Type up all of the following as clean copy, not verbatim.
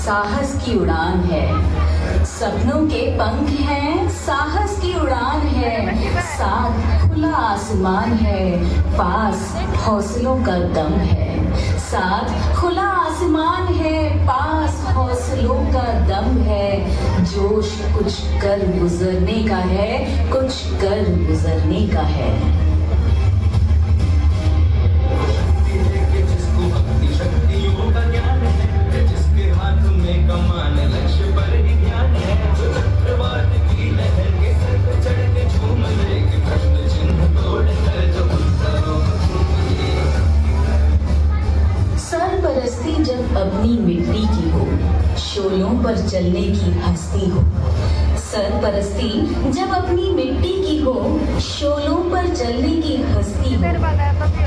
साहस की उड़ान है, सपनों के पंख हैं, साहस की उड़ान है, साथ खुला आसमान है, पास हौसलों का दम है, साथ खुला आसमान है, पास हौसलों का दम है, जोश कुछ कर गुजरने का है, कुछ कर गुजरने का है। सरपरस्ती जब अपनी मिट्टी की हो, शोलों पर चलने की हस्ती हो। सरपरस्ती जब अपनी मिट्टी की हो, शोलों पर चलने की हस्ती हो।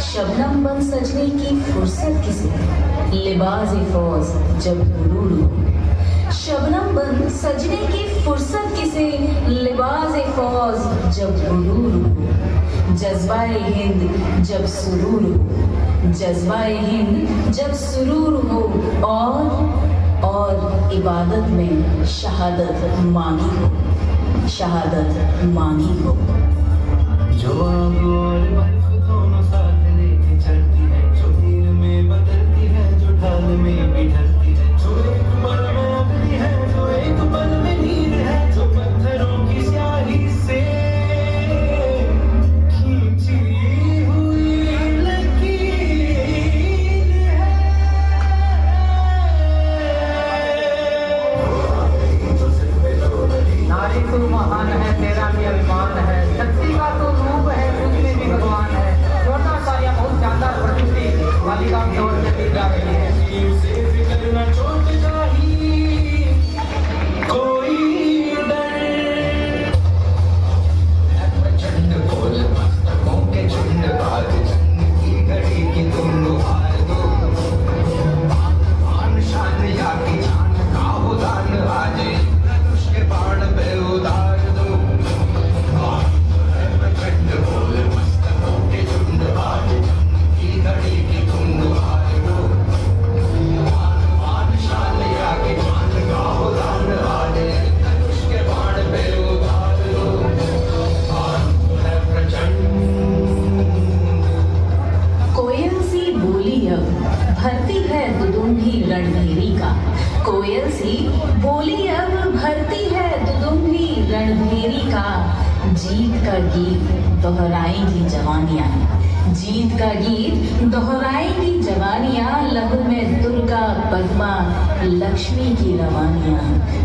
शबनम बन सजने की फुर्सत किसे, लिबास फौज जब हुरूर हो। शबनम बन सजने की फुर्सत किसे, लिबास फौज जब हुरूर हो। जज्बाए हिंद जब सुरूर हो, जज्बाए हिंद जब सुरूर हो, और इबादत में शहादत मांगी हो, शहादत मांगी हो। जो आग और बर्फ दोनों साथ लेके चलती है, जो तीर में बदलती है, जो ढाल में भी ढलती है, जो एक पल में अगली है, जो एक पल में नीर है, जो पत्थरों की स्याही से खींची हुई लकीर है। नारी तू महान है, तेरा भी अभिमान है, शक्ति का तो रूप है, उसमें भी भगवान है। छोटा सा या बहुत शानदार प्रस्तुति बालिका की ओर से दी जा रही है। उसे फिक्र न चोट जाही कोई डर, प्रचंड बोल मस्तकों के झुंड, बात जंग की घड़ी की तुम हार दो। मान शान या की जान का हो दान, आज धनुष के बाण पे उतार दो। प्रचंड बोल मस्तकों के झुंड, बात जंग की घड़ी की तुम हार दो। मान शान या की जान का हो दान, आज धनुष के बाण पे उतार दो। कोयल सी बोली अब भरती है दुदुम्भी रणभेरी का, कोयल सी बोली अब भरती है दुदुम्भी रणभेरी का। जीत का गीत दोहराएंगी जवानियां, जीत का गीत दोहराएंगी जवानियां। लहू में दुर्गा पद्मा लक्ष्मी की रवानियां,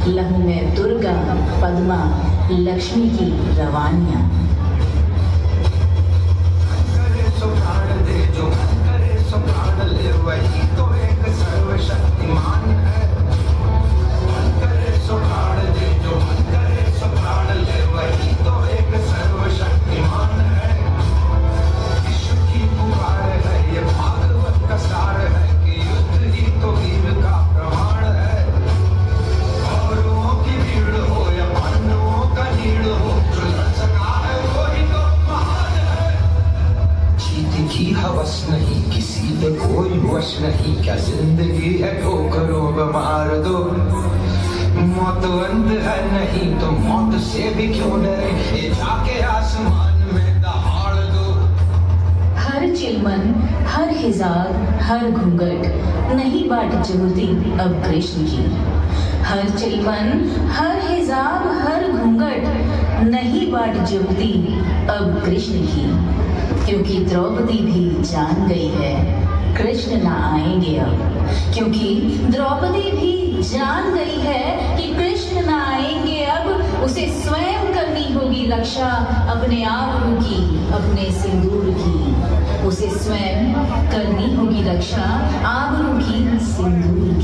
लहू में दुर्गा पद्मा लक्ष्मी की रवानियां। करे सो प्राण दे, जो मन करे सो प्राण ले, वही तो एक सर्वशक्तिमान है। मन करे सो प्राण दे, जो मन करे सो प्राण ले, वही तो एक सर्वशक्तिमान है। विश्व की पुकार है, ये भागवत का सार है, कि युद्ध ही तो वीर का प्रमाण है। कौरवों की भीड़ हो या पांडवों का नीड़ हो, जो लड़ सका है वही तो महान है। जीत की हवस नहीं, किसी पे कोई वश नहीं, क्या जिंदगी है ठोकरों पे मार दो। मौत अंत है नहीं तो मौत से भी क्यों डरे, ये जाके आसमान में दहाड़ दो। हर चिलमन हर हिजार हर घूंघट नहीं बाट जुहती अब कृष्ण की। हर चिलमन हर हिजार हर घूंघट नहीं बाट जुहती अब कृष्ण की। क्योंकि द्रौपदी भी जान गई है कृष्ण ना आएंगे अब, क्योंकि द्रौपदी भी जान गई है कि कृष्ण ना आएंगे अब। उसे स्वयं करनी होगी रक्षा अपने आबरू की, अपने सिंदूर की। उसे स्वयं करनी होगी रक्षा आबरू की, सिंदूर की।